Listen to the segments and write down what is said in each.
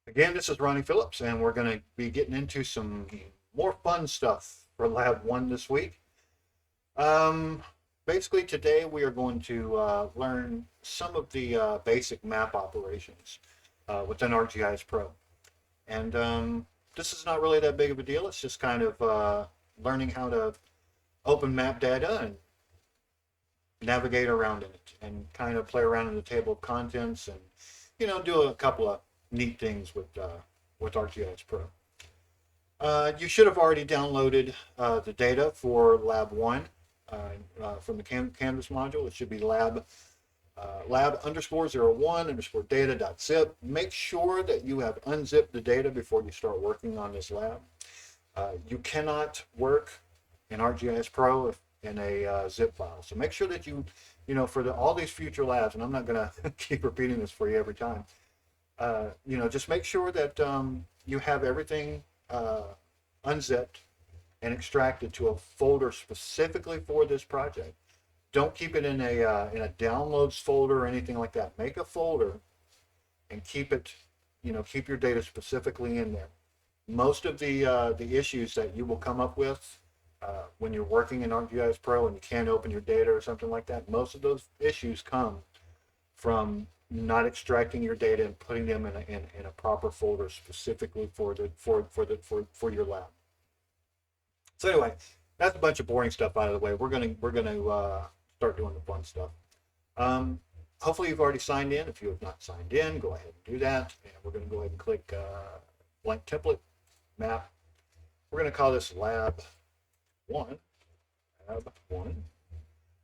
Again, this is Ronnie Phillips, and we're going to be getting into some more fun stuff for Lab 1 this week. Um, Basically, today we are going to learn some of the basic map operations within ArcGIS Pro. And this is not really that big of a deal. It's just kind of learning how to open map data and navigate around in it and kind of play around in the table of contents and, do a couple of neat things with ArcGIS Pro. You should have already downloaded the data for Lab 1 from the Canvas module. It should be lab underscore 01 underscore data dot zip. Make sure that you have unzipped the data before you start working on this lab. You cannot work in ArcGIS Pro in a zip file. So make sure that for all these future labs, and I'm not going to keep repeating this for you every time, just make sure that you have everything unzipped and extracted to a folder specifically for this project. Don't keep it in a downloads folder or anything like that. Make a folder and keep it, keep your data specifically in there. Most of the issues that you will come up with when you're working in ArcGIS Pro and you can't open your data or something like that, most of those issues come from not extracting your data and putting them in a proper folder specifically for your lab. So anyway, that's a bunch of boring stuff out of the way. We're gonna start doing the fun stuff. Hopefully you've already signed in. If you have not signed in, go ahead and do that. And we're gonna go ahead and click blank template map. We're gonna call this lab one. Lab one.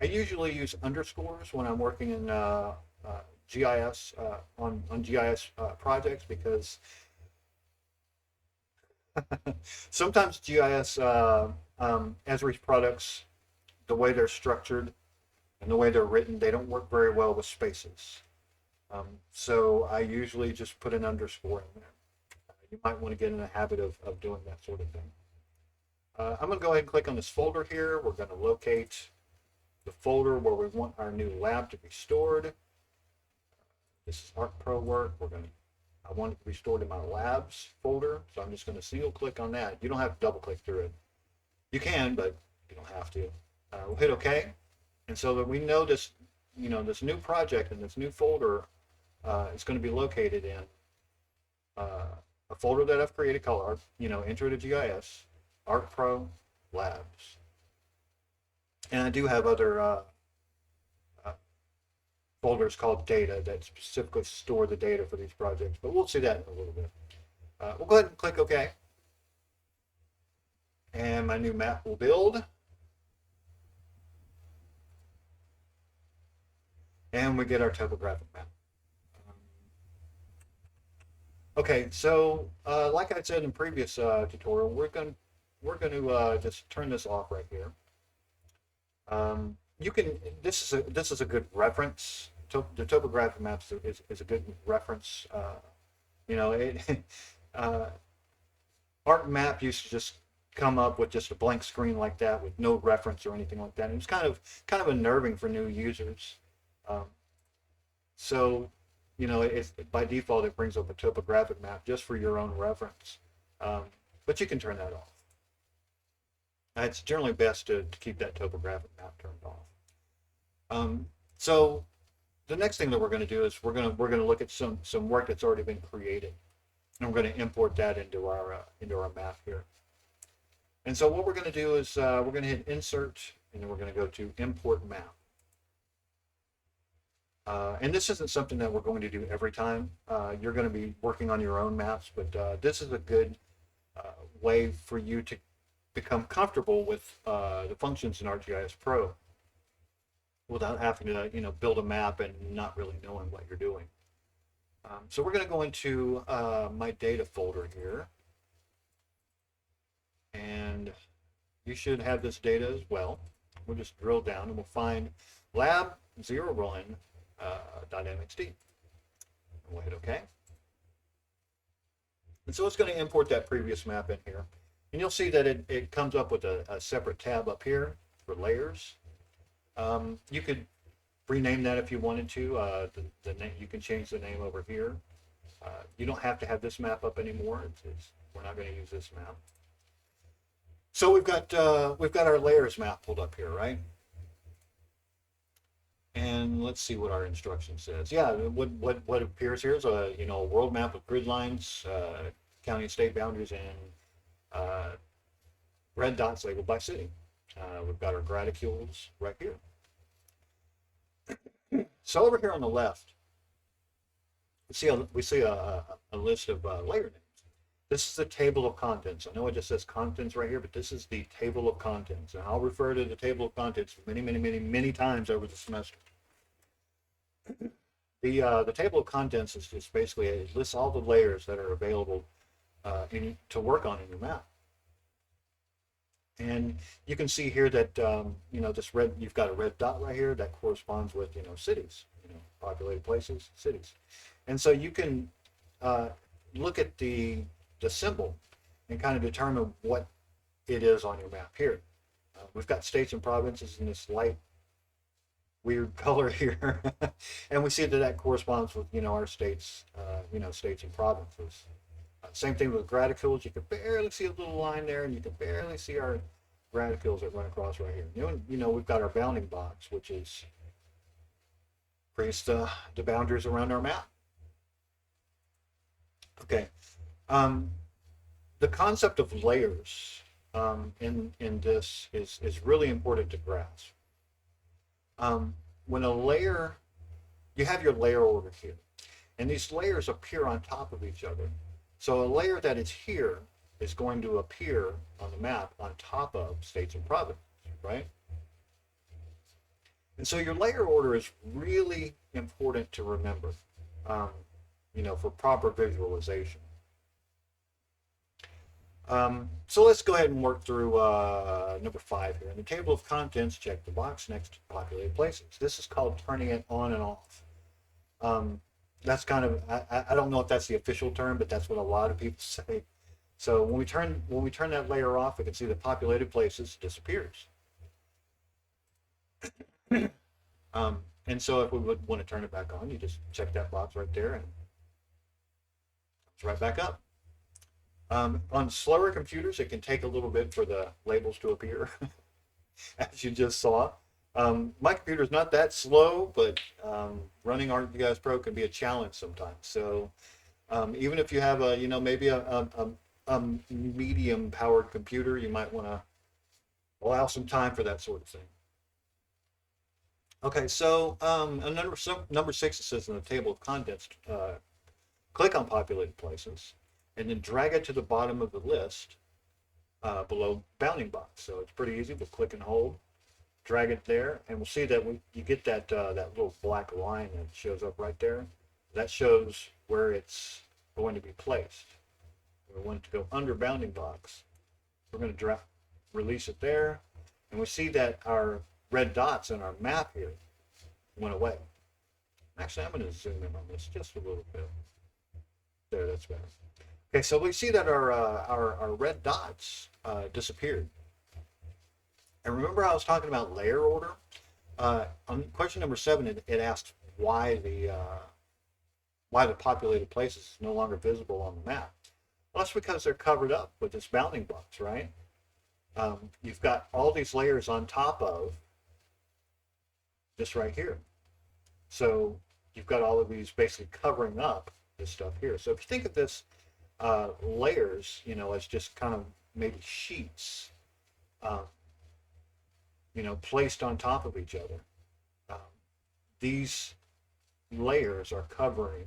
I usually use underscores when I'm working in GIS on GIS projects because sometimes GIS Esri products, the way they're structured and the way they're written, they don't work very well with spaces. So I usually just put an underscore in there. You might want to get in the habit of doing that sort of thing. I'm going to go ahead and click on this folder here. We're going to locate the folder where we want our new lab to be stored. This is ArcPro work. I want it to be stored in my labs folder, so I'm just going to single click on that. You don't have to double click through it. You can, but you don't have to. We'll hit OK, and so that we know this, this new project and this new folder is going to be located in a folder that I've created called Intro to GIS, ArcPro Labs, and I do have other folders called data that specifically store the data for these projects, but we'll see that in a little bit. We'll go ahead and click OK. And my new map will build. And we get our topographic map. Okay, so like I said in previous tutorial, we're going to just turn this off right here. You can. This is a good reference. The topographic maps is a good reference. ArcMap used to just come up with just a blank screen like that with no reference or anything like that. And it was kind of unnerving for new users. So, it's by default it brings up a topographic map just for your own reference. But you can turn that off. It's generally best to keep that topographic map turned off. So the next thing that we're going to do is we're going to look at some work that's already been created, and we're going to import that into our map here. And so what we're going to do is we're going to hit Insert, and then we're going to go to Import Map. And this isn't something that we're going to do every time. You're going to be working on your own maps, but this is a good way for you to become comfortable with the functions in ArcGIS Pro without having to build a map and not really knowing what you're doing. So we're going to go into my data folder here, and you should have this data as well. We'll just drill down and we'll find lab01 .mxd. We'll hit OK. And so it's going to import that previous map in here. And you'll see that it comes up with a separate tab up here for layers. You could rename that if you wanted to. The name, you can change the name over here. You don't have to have this map up anymore. We're not going to use this map. So we've got our layers map pulled up here, right? And let's see what our instruction says. Yeah, what appears here is a a world map with grid lines, county and state boundaries, and red dots labeled by city. We've got our graticules right here. So over here on the left, we see a list of layer names. This is the table of contents. I know it just says contents right here, but this is the table of contents. And I'll refer to the table of contents many times over the semester. The table of contents is just basically, it lists all the layers that are available to work on in your map. And you can see here that, this red, you've got a red dot right here that corresponds with, cities, populated places, cities. And so you can look at the symbol and kind of determine what it is on your map here. We've got states and provinces in this light weird color here. And we see that that corresponds with, our states, states and provinces. Same thing with graticules. You can barely see a little line there, and you can barely see our graticules that run across right here. We've got our bounding box, which is creates the boundaries around our map. Okay. The concept of layers in this is really important to grasp. When a layer, you have your layer order here, and these layers appear on top of each other. So a layer that is here is going to appear on the map on top of states and provinces, right? And so your layer order is really important to remember, for proper visualization. So let's go ahead and work through number 5 here. In the table of contents, check the box next to populated places. This is called turning it on and off. That's kind of, I don't know if that's the official term, but that's what a lot of people say. So when we turn that layer off, we can see the populated places disappears. And so if we would want to turn it back on, you just check that box right there and it's right back up. On slower computers, it can take a little bit for the labels to appear, as you just saw. My computer is not that slow, but running ArcGIS Pro can be a challenge sometimes. So even if you have maybe a medium powered computer, you might want to allow some time for that sort of thing. Okay, so number 6, it says in the table of contents, click on populated places and then drag it to the bottom of the list below bounding box. So it's pretty easy. We'll click and hold, drag it there, and we'll see that you get that little black line that shows up right there. That shows where it's going to be placed. We want it to go under bounding box. We're going to release it there, and we see that our red dots in our map here went away. Actually, I'm going to zoom in on this just a little bit. There, that's better. Okay, so we see that our red dots disappeared. And remember I was talking about layer order? On question number 7, it asked why the populated places is no longer visible on the map. Well, that's because they're covered up with this bounding box, right? You've got all these layers on top of this right here. So you've got all of these basically covering up this stuff here. So if you think of this layers, as just kind of maybe sheets, placed on top of each other. These layers are covering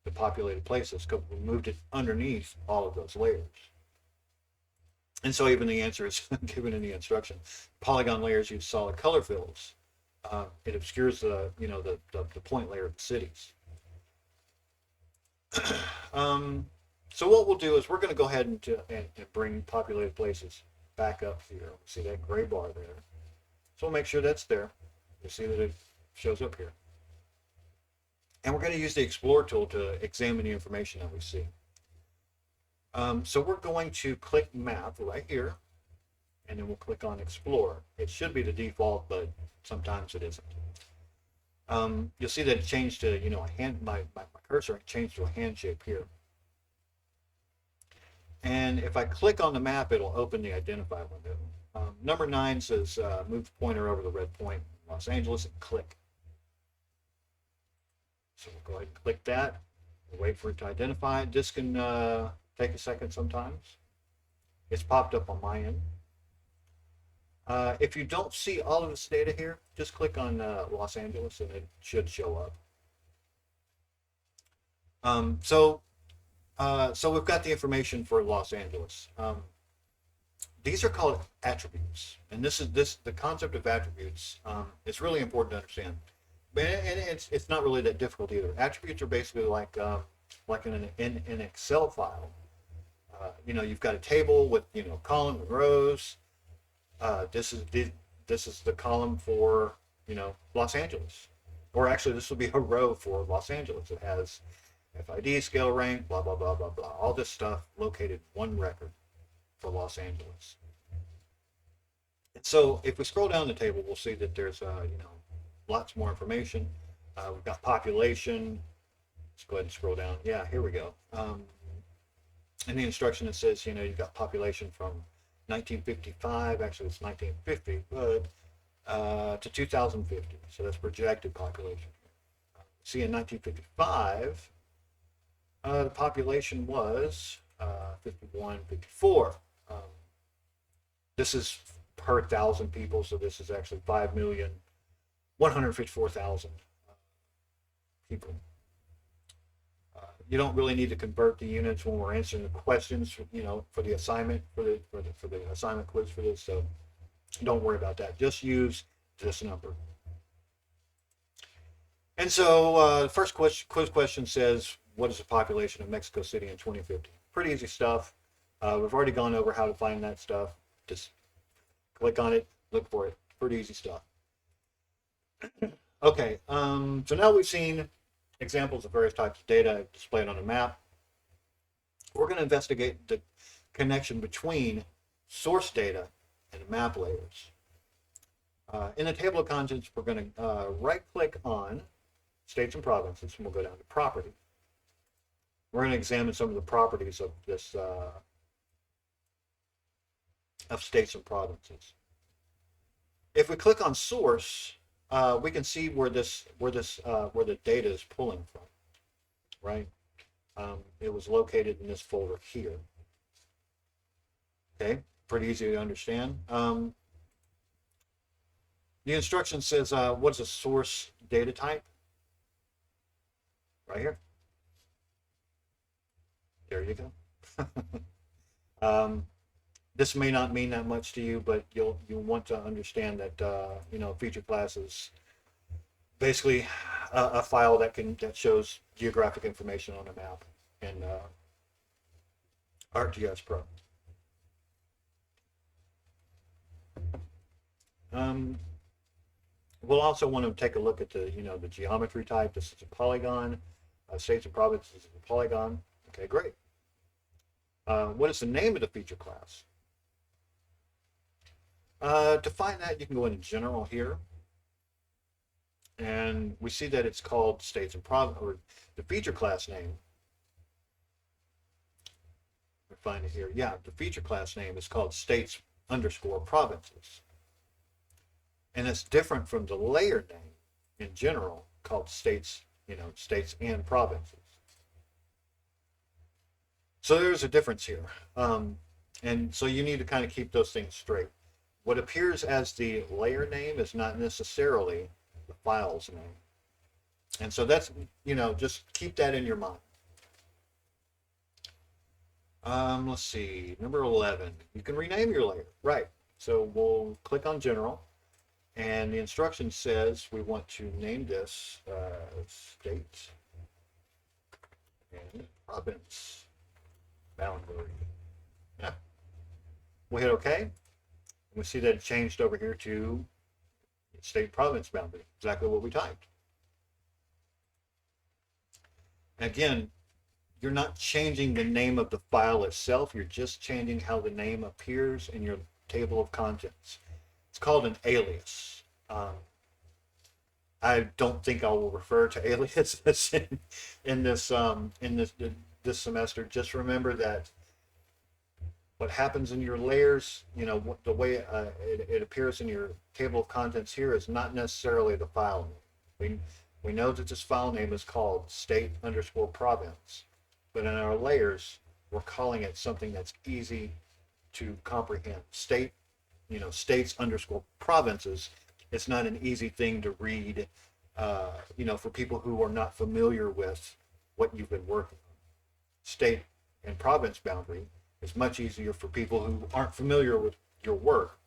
the populated places because we moved it underneath all of those layers. And so even the answer is given in the instruction. Polygon layers use solid color fills. It obscures the point layer of the cities. So what we'll do is we're going to go ahead and bring populated places back up here. See that gray bar there. So we'll make sure that's there. You'll see that it shows up here. And we're going to use the Explore tool to examine the information that we see. So we're going to click Map right here, and then we'll click on Explore. It should be the default, but sometimes it isn't. You'll see that it changed to, my cursor changed to a hand shape here. And if I click on the map, it'll open the identify window. Number 9 says move the pointer over the red point, Los Angeles, and click. So we'll go ahead and click that. We'll wait for it to identify. This can take a second sometimes. It's popped up on my end. If you don't see all of this data here, just click on Los Angeles and it should show up. So we've got the information for Los Angeles. These are called attributes, and the concept of attributes is really important to understand. And it's not really that difficult either. Attributes are basically like in an Excel file. You've got a table with columns and rows. This is the column for Los Angeles, or actually this will be a row for Los Angeles. It has FID, scale, rank, blah blah blah blah blah. All this stuff located in one record for Los Angeles. And so if we scroll down the table, we'll see that there's lots more information. We've got population. Let's go ahead and scroll down. Yeah, here we go. In the instruction it says you've got population from 1955, actually it's 1950, but to 2050. So that's projected population. See, in 1955, the population was 51, 54. This is per 1,000 people, so this is actually 5,154,000 people. You don't really need to convert the units when we're answering the questions, for the assignment, for the assignment quiz for this. So don't worry about that. Just use this number. And so the first quiz question says, what is the population of Mexico City in 2050? Pretty easy stuff. We've already gone over how to find that stuff. Just click on it, look for it. Pretty easy stuff. Okay, so now we've seen examples of various types of data displayed on a map. We're going to investigate the connection between source data and map layers. In the table of contents, we're going to right-click on states and provinces, and we'll go down to property. We're going to examine some of the properties of this of states and provinces. If we click on source, we can see where the data is pulling from, right? It was located in this folder here. Okay, pretty easy to understand. The instruction says, what's a source data type? Right here. There you go. This may not mean that much to you, but you'll want to understand that feature class is basically a file that shows geographic information on a map in ArcGIS Pro. We'll also want to take a look at the geometry type. This is a polygon. States and provinces is a polygon. Okay, great. What is the name of the feature class? To find that, you can go into General here, and we see that it's called States and Provinces, or the feature class name. We find it here. Yeah, the feature class name is called States _ Provinces, and it's different from the layer name in General called States, States and Provinces. So there's a difference here, and so you need to kind of keep those things straight. What appears as the layer name is not necessarily the file's name. And so that's, just keep that in your mind. Let's see, number 11, you can rename your layer. Right, so we'll click on General, and the instruction says we want to name this State and Province Boundary. Yeah. We'll hit OK. We see that it changed over here to state province boundary, exactly what we typed. Again, you're not changing the name of the file itself, you're just changing how the name appears in your table of contents. It's called an alias. I don't think I will refer to aliases in this semester. Just remember that what happens in your layers, the way it appears in your table of contents here is not necessarily the file name. We know that this file name is called state underscore province, but in our layers, we're calling it something that's easy to comprehend. States underscore provinces. It's not an easy thing to read, for people who are not familiar with what you've been working on. State and province boundary is much easier for people who aren't familiar with your work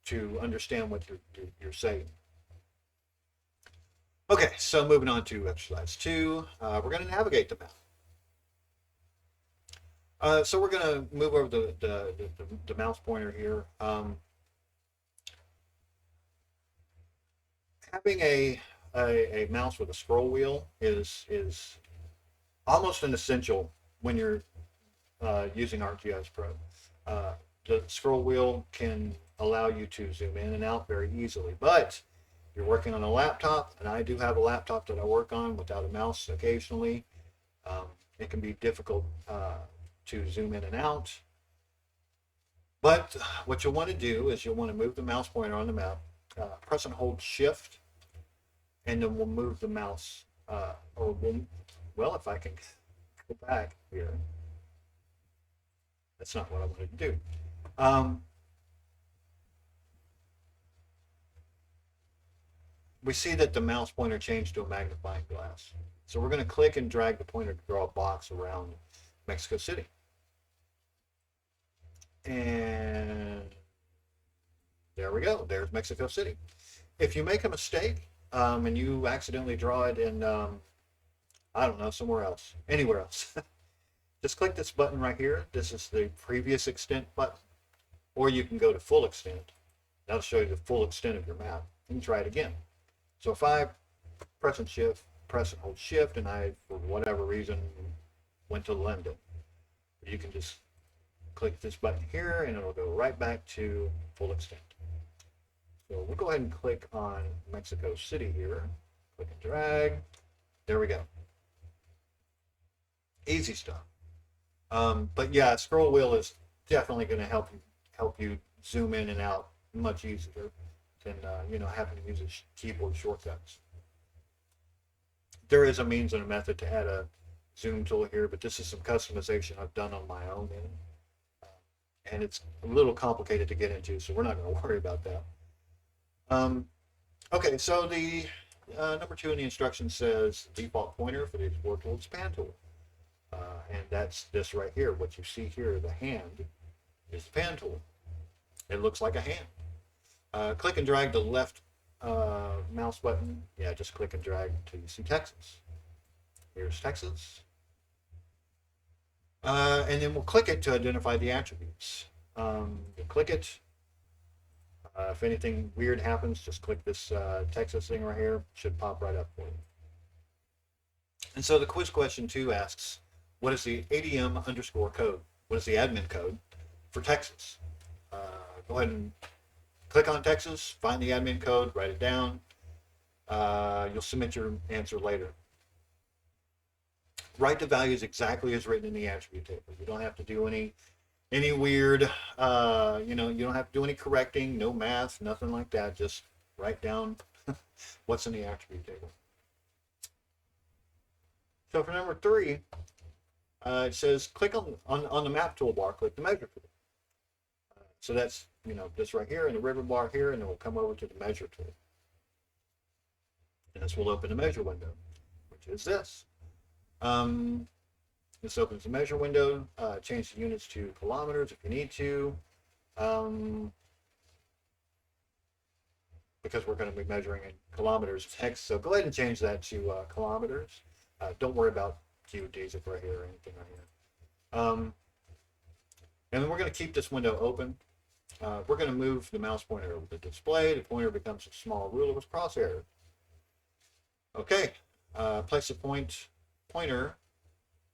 to understand what you're saying. Okay, so moving on to exercise 2, we're going to navigate the map. So we're going to move over the mouse pointer here. Having a mouse with a scroll wheel is almost an essential when you're using ArcGIS Pro. The scroll wheel can allow you to zoom in and out very easily, but you're working on a laptop, and I do have a laptop that I work on without a mouse occasionally. It can be difficult to zoom in and out. But what you'll want to do is you'll want to move the mouse pointer on the map, press and hold Shift, and then we'll move the mouse, if I can go back here. That's not what I wanted to do. We see that the mouse pointer changed to a magnifying glass. So we're going to click and drag the pointer to draw a box around Mexico City. And there we go. There's Mexico City. If you make a mistake and you accidentally draw it in, I don't know, somewhere else, anywhere else, just click this button right here. This is the previous extent button. Or you can go to full extent. That'll show you the full extent of your map. You can try it again. So if I press and hold Shift, and I, for whatever reason, went to London, you can just click this button here, and it'll go right back to full extent. So we'll go ahead and click on Mexico City here. Click and drag. There we go. Easy stuff. But yeah, scroll wheel is definitely going to help you zoom in and out much easier than having to use a keyboard shortcuts. There is a means and a method to add a zoom tool here, but this is some customization I've done on my own end. And it's a little complicated to get into, so we're not going to worry about that. Okay, so the number 2 in the instructions says default pointer for the Explore tool is pan tool. And that's this right here. What you see here, the hand, is the pan tool. It looks like a hand. Click and drag the left mouse button. Yeah, just click and drag until you see Texas. Here's Texas. And then we'll click it to identify the attributes. You'll click it. If anything weird happens, just click this Texas thing right here. It should pop right up for you. And so the quiz question 2 asks, what is the ADM underscore code? What is the admin code for Texas? Go ahead and click on Texas, find the admin code, write it down. You'll submit your answer later. Write the values exactly as written in the attribute table. You don't have to do any weird, you don't have to do any correcting, no math, nothing like that. Just write down what's in the attribute table. So for number 3, it says click on the map toolbar, click the measure tool. So that's, this right here and the ribbon bar here, and then we'll come over to the measure tool. And this will open the measure window, which is this. This opens the measure window, change the units to kilometers if you need to, because we're going to be measuring in kilometers next. So go ahead and change that to kilometers. Don't worry about QDs if right here or anything right here. And then we're going to keep this window open. We're going to move the mouse pointer over the display. The pointer becomes a small ruler with crosshairs. Okay, place a pointer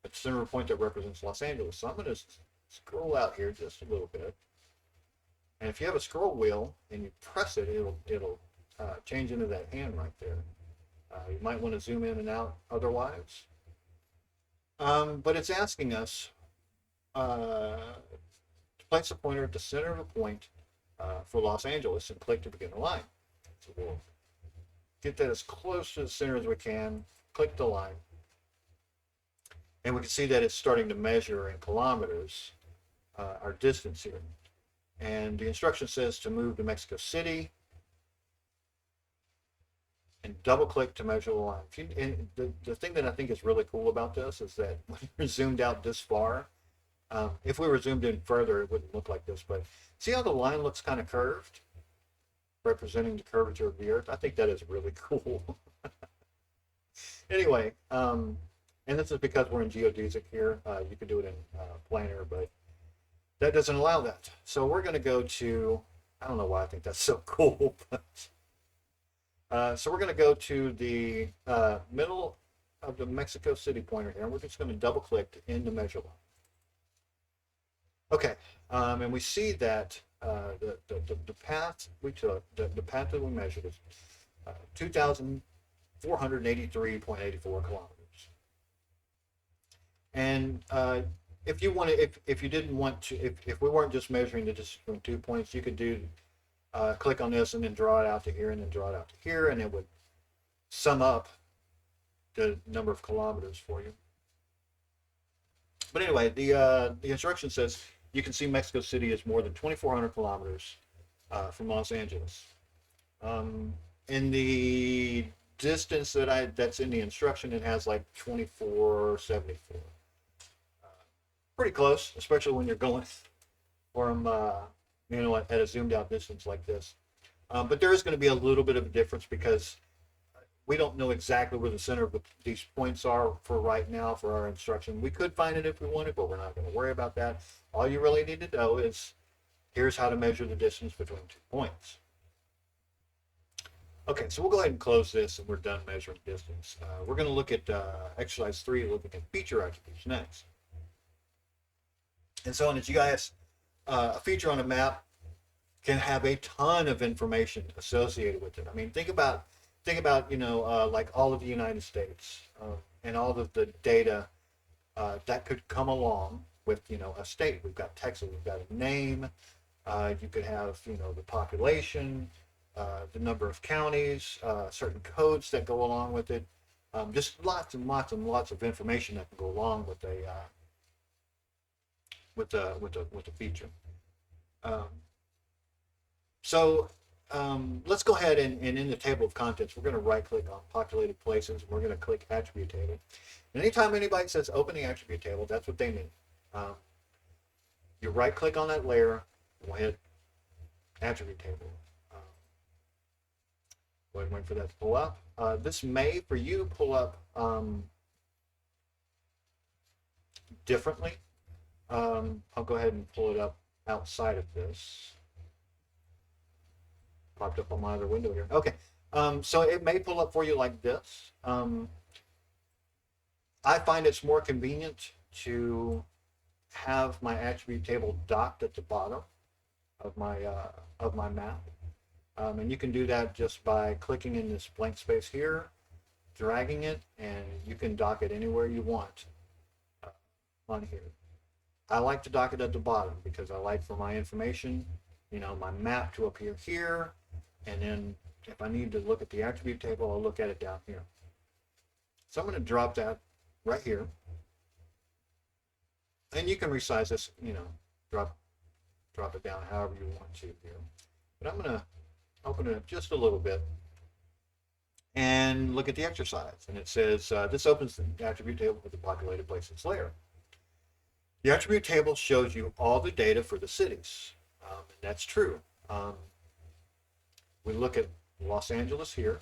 at the center of a point that represents Los Angeles. So I'm going to scroll out here just a little bit. And if you have a scroll wheel and you press it, it'll change into that hand right there. You might want to zoom in and out otherwise. But it's asking us to place a pointer at the center of a point for Los Angeles and click to begin the line. So we'll get that as close to the center as we can, click the line, and we can see that it's starting to measure in kilometers our distance here. And the instruction says to move to Mexico City and double click to measure the line. And the thing that I think is really cool about this is that when you're zoomed out this far, if we were zoomed in further, it wouldn't look like this, but see how the line looks kind of curved, representing the curvature of the Earth? I think that is really cool. Anyway, and this is because we're in geodesic here. You can do it in planar, but that doesn't allow that. So we're going to go to, I don't know why I think that's so cool, but so we're going to go to the middle of the Mexico City pointer here, and we're just going to double click in the measure line. Okay, and we see that the path we took, the path that we measured is 2,483.84 kilometers. And if you want to, if you didn't want to, if we weren't just measuring the distance from 2 points, you could do click on this and then draw it out to here and then draw it out to here, and it would sum up the number of kilometers for you. But anyway, the instruction says you can see Mexico City is more than 2,400 kilometers from Los Angeles. In the distance that's in the instruction, it has like 2,474. Pretty close, especially when you're going from at a zoomed out distance like this. But there is going to be a little bit of a difference because we don't know exactly where the center of these points are for right now for our instruction. We could find it if we wanted, but we're not going to worry about that. All you really need to know is here's how to measure the distance between 2 points. Okay, so we'll go ahead and close this and we're done measuring distance. We're going to look at exercise 3, looking at feature attributes next. And so in the GIS, a feature on a map can have a ton of information associated with it. I mean, think about like all of the United States and all of the data that could come along with a state. We've got Texas, we've got a name. You could have the population, the number of counties, certain codes that go along with it. Just lots and lots and lots of information that can go along with a feature. Let's go ahead and in the table of contents, we're going to right click on populated places. We're going to click attribute table. And anytime anybody says open the attribute table, that's what they mean. You right click on that layer, we'll hit attribute table. Go ahead and wait for that to pull up. This may, for you, pull up differently. I'll go ahead and pull it up outside of this. Popped up on my other window here. Okay, so it may pull up for you like this. I find it's more convenient to have my attribute table docked at the bottom of my map. And you can do that just by clicking in this blank space here, dragging it, and you can dock it anywhere you want on here. I like to dock it at the bottom because I like for my information, my map to appear here, and then if I need to look at the attribute table, I'll look at it down here. So I'm going to drop that right here, and you can resize this, drop it down however you want to here. But I'm going to open it up just a little bit and look at the exercise. And it says, this opens the attribute table with the populated places layer. The attribute table shows you all the data for the cities, and that's true. We look at Los Angeles here.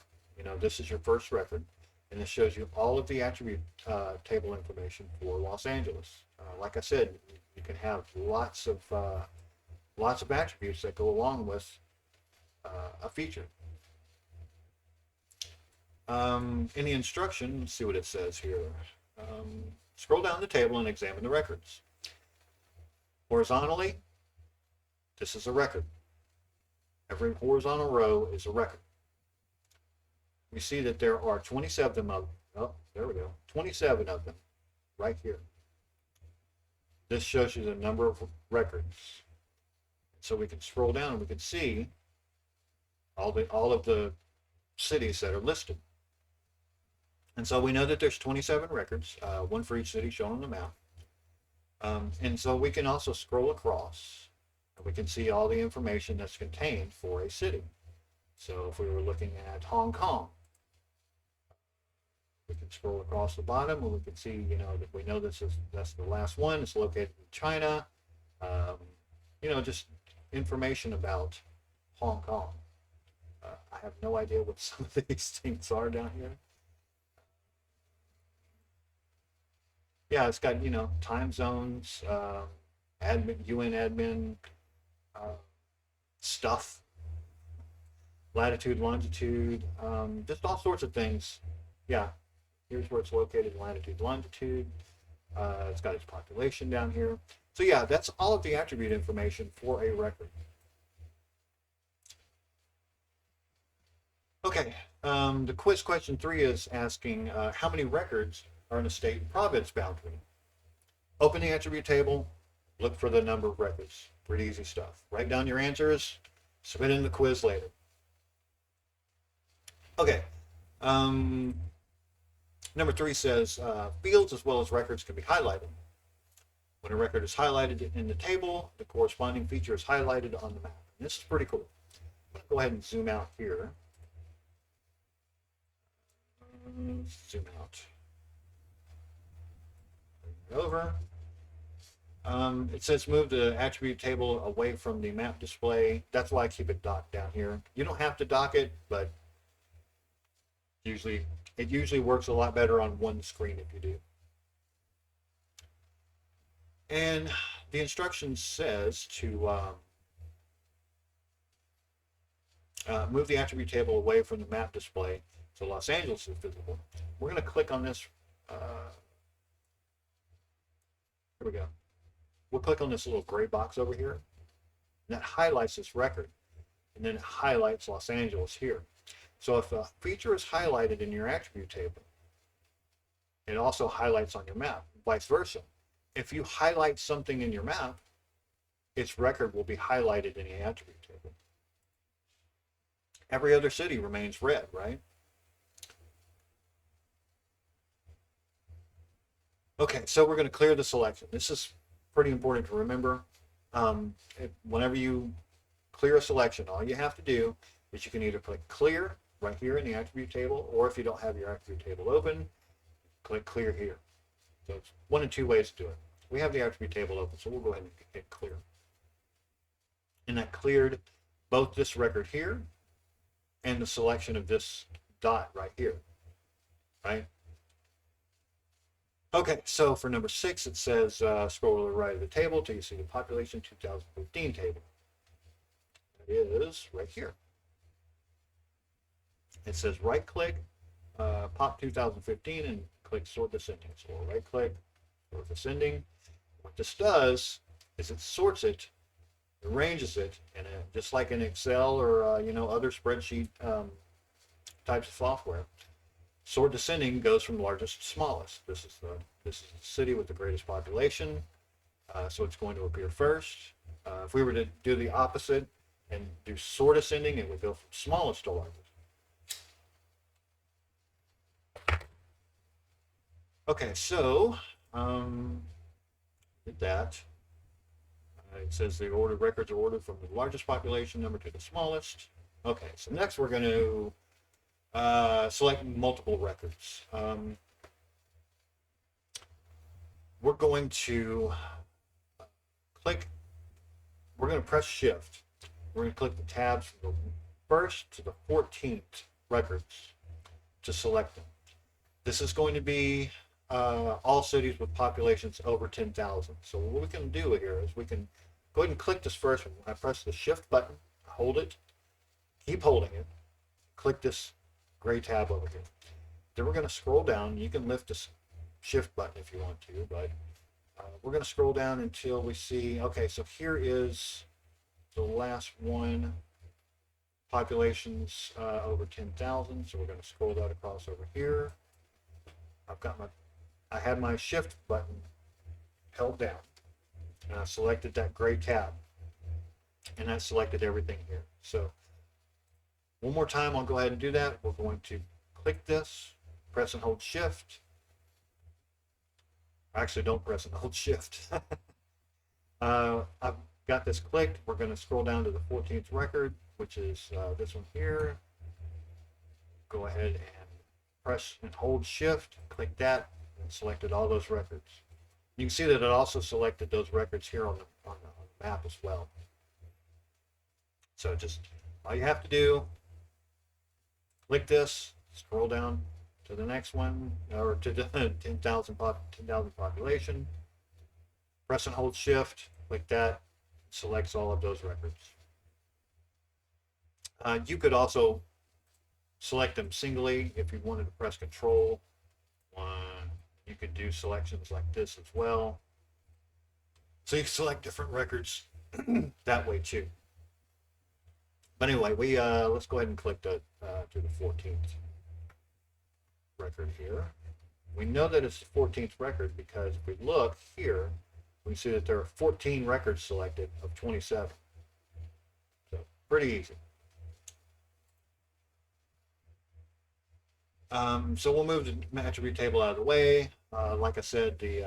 This is your first record, and it shows you all of the attribute table information for Los Angeles. Like I said, you can have lots of attributes that go along with a feature. In the instruction, let's see what it says here. Scroll down the table and examine the records. Horizontally, this is a record. Every horizontal row is a record. we see that there are 27 of them. Oh, there we go. 27 of them right here. This shows you the number of records. So we can scroll down and we can see all of the cities that are listed. And so we know that there's 27 records, one for each city shown on the map. And so we can also scroll across and we can see all the information that's contained for a city. So if we were looking at Hong Kong, we can scroll across the bottom and we can see, that we know that's the last one. It's located in China. Just information about Hong Kong. I have no idea what some of these things are down here. Yeah, it's got time zones, admin, UN admin uh, stuff, latitude, longitude, just all sorts of things. Yeah, here's where it's located, latitude, longitude. It's got its population down here. So yeah, that's all of the attribute information for a record. Okay, the quiz question 3 is asking how many records are in a state and province boundary. Open the attribute table, look for the number of records. Pretty easy stuff. Write down your answers, submit in the quiz later. Okay, number 3 says fields as well as records can be highlighted. When a record is highlighted in the table, the corresponding feature is highlighted on the map. And this is pretty cool. I'm going to go ahead and zoom out here. Zoom out. Over. It says move the attribute table away from the map display. That's why I keep it docked down here. You don't have to dock it, but it usually works a lot better on one screen if you do. And the instruction says to move the attribute table away from the map display so Los Angeles is visible. We're going to click on this. Here we go. We'll click on this little gray box over here. And that highlights this record. And then it highlights Los Angeles here. So if a feature is highlighted in your attribute table, it also highlights on your map, vice versa. If you highlight something in your map, its record will be highlighted in the attribute table. Every other city remains red, right? Okay, so we're going to clear the selection. This is pretty important to remember. Whenever you clear a selection, all you have to do is you can either click clear right here in the attribute table, or if you don't have your attribute table open, click clear here. So it's one of two ways to do it. We have the attribute table open, so we'll go ahead and hit clear. And that cleared both this record here and the selection of this dot right here, right? Okay, so for number 6, it says scroll to the right of the table till you see the population 2015 table. It is right here. It says right click, pop 2015 and click sort descending. So we'll right click, sort descending. What this does is it sorts it, arranges it, and just like in Excel or other spreadsheet types of software. Sort descending goes from largest to smallest. This is the city with the greatest population, so it's going to appear first. If we were to do the opposite and do sort ascending, it would go from smallest to largest. Okay, so did that. It says the ordered records are ordered from the largest population number to the smallest. Okay, so next we're going to select multiple records. We're going to we're going to press shift. We're going to click the tabs from the 1st to the 14th records to select them. This is going to be all cities with populations over 10,000. So what we can do here is we can go ahead and click this first one. I press the shift button, hold it, keep holding it, click this gray tab over here. Then we're going to scroll down. You can lift this shift button if you want to, but we're going to scroll down until we see, okay, so here is the last one. populations over 10,000. So we're going to scroll that across over here. I had my shift button held down, and I selected that gray tab, and I selected everything here. So one more time, I'll go ahead and do that. We're going to click this, press and hold shift. Actually, don't press and hold shift. I've got this clicked. We're going to scroll down to the 14th record, which is this one here. Go ahead and press and hold shift, click that, and selected all those records. You can see that it also selected those records here on the map as well. So just all you have to do, click this, scroll down to the next one, or to the 10,000 population, press and hold shift, click that, selects all of those records. You could also select them singly if you wanted to press control. You could do selections like this as well. So you can select different records that way too. But anyway, let's go ahead and click to the 14th record here. We know that it's the 14th record because if we look here, we see that there are 14 records selected of 27. So pretty easy. So we'll move the attribute table out of the way. Like I said, the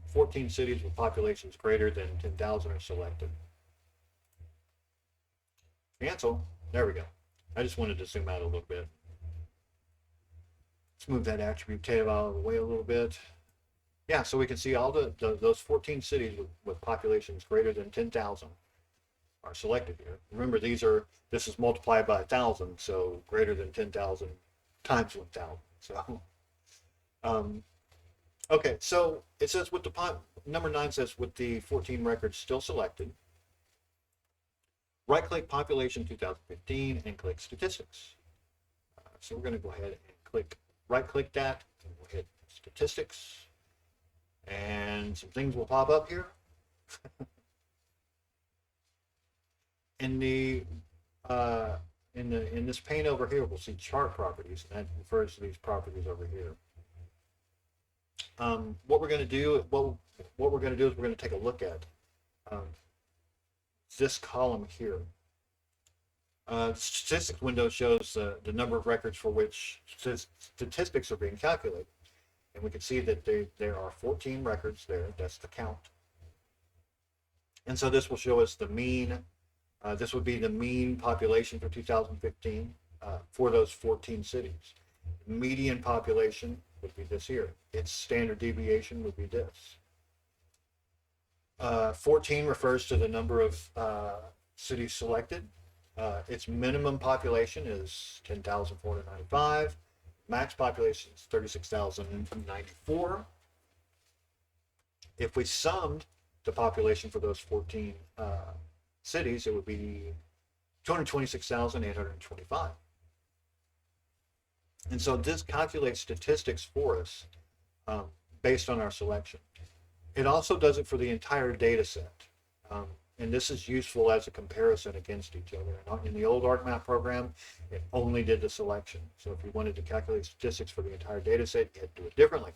14 cities with populations greater than 10,000 are selected. Cancel. There we go. I just wanted to zoom out a little bit. Let's move that attribute table out of the way a little bit. Yeah, so we can see all those 14 cities with populations greater than 10,000 are selected here. Remember, this is multiplied by 1,000, so greater than 10,000 times 1,000. So, okay, so it says with the number 9 says with the 14 records still selected, right-click population 2015 and click statistics. So we're going to go ahead and right-click that, and we'll hit statistics, and some things will pop up here. In this pane over here, we'll see chart properties, and that refers to these properties over here. What we're going to do is we're going to take a look at this column here. The statistics window shows the number of records for which statistics are being calculated, and we can see that there are 14 records there. That's the count, and so this will show us the mean. This would be the mean population for 2015 for those 14 cities. Median population would be this here. Its standard deviation would be this. 14 refers to the number of cities selected. Its minimum population is 10,495. Max population is 36,094. If we summed the population for those 14 cities, it would be 226,825. And so this calculates statistics for us based on our selection. It also does it for the entire data set. And this is useful as a comparison against each other. In the old ArcMap program, it only did the selection. So if you wanted to calculate statistics for the entire data set, you had to do it differently.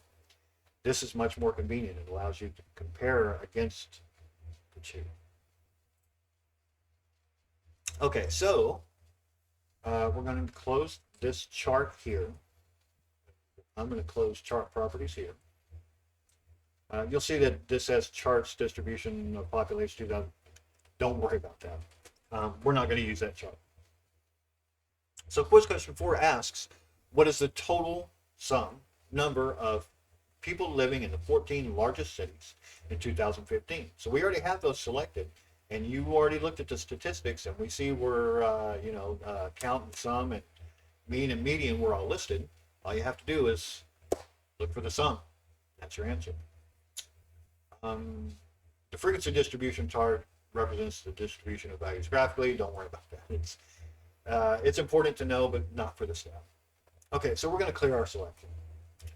This is much more convenient. It allows you to compare against the two. Okay, so we're going to close this chart here. I'm going to close chart properties here. You'll see that this says charts distribution of population 2000. Don't worry about that. We're not going to use that chart. So quiz question 4 asks, what is the total number of people living in the 14 largest cities in 2015? So we already have those selected, and you already looked at the statistics, and we see where count and sum and mean and median were all listed. All you have to do is look for the sum. That's your answer. The frequency distribution chart represents the distribution of values graphically. Don't worry about that. It's important to know, but not for the step. Okay, so we're going to clear our selection,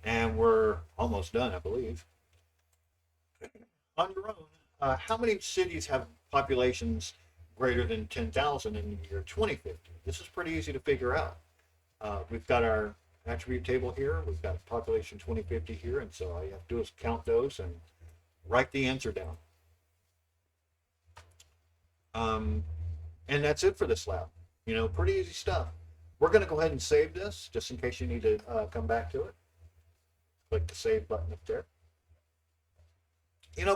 and we're almost done, I believe. On your own, how many cities have populations greater than 10,000 in the year 2050. This is pretty easy to figure out. We've got our attribute table here. We've got population 2050 here. And so all you have to do is count those and write the answer down. And that's it for this lab. Pretty easy stuff. We're going to go ahead and save this just in case you need to come back to it. Click the save button up there.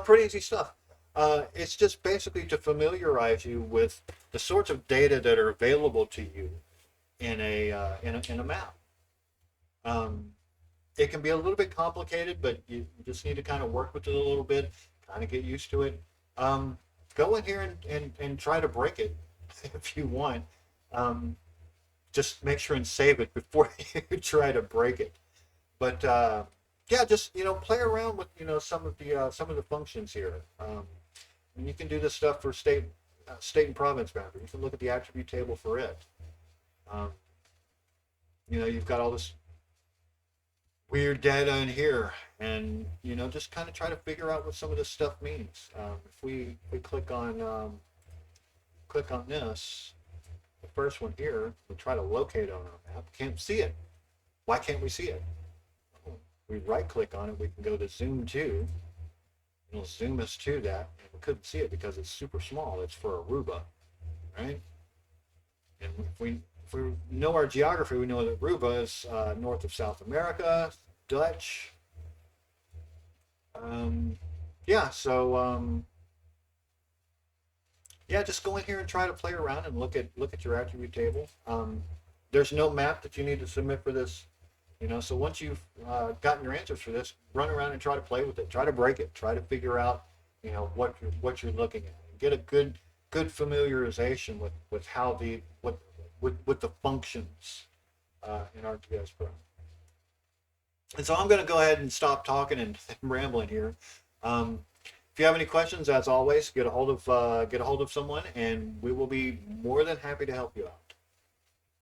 Pretty easy stuff. It's just basically to familiarize you with the sorts of data that are available to you in a map. It can be a little bit complicated, but you just need to kind of work with it a little bit, kind of get used to it. Go in here and try to break it if you want. Just make sure and save it before you try to break it. But yeah, just play around with some of the functions here. And you can do this stuff for state and province boundary. You can look at the attribute table for it. You've got all this weird data in here, and just kind of try to figure out what some of this stuff means. If we click on this, the first one here, we try to locate on our map. Can't see it. Why can't we see it? We right click on it, we can go to zoom to. It'll zoom us to that, and we couldn't see it because it's super small. It's for Aruba, right? And if we know our geography, we know that Aruba is north of South America, Dutch. Yeah, so yeah, just go in here and try to play around and look at your attribute table. There's no map that you need to submit for this. So once you've gotten your answers for this, run around and try to play with it. Try to break it. Try to figure out, what you're looking at. Get a good familiarization with how with the functions in ArcGIS Pro. And so I'm going to go ahead and stop talking and rambling here. If you have any questions, as always, get a hold of someone, and we will be more than happy to help you out.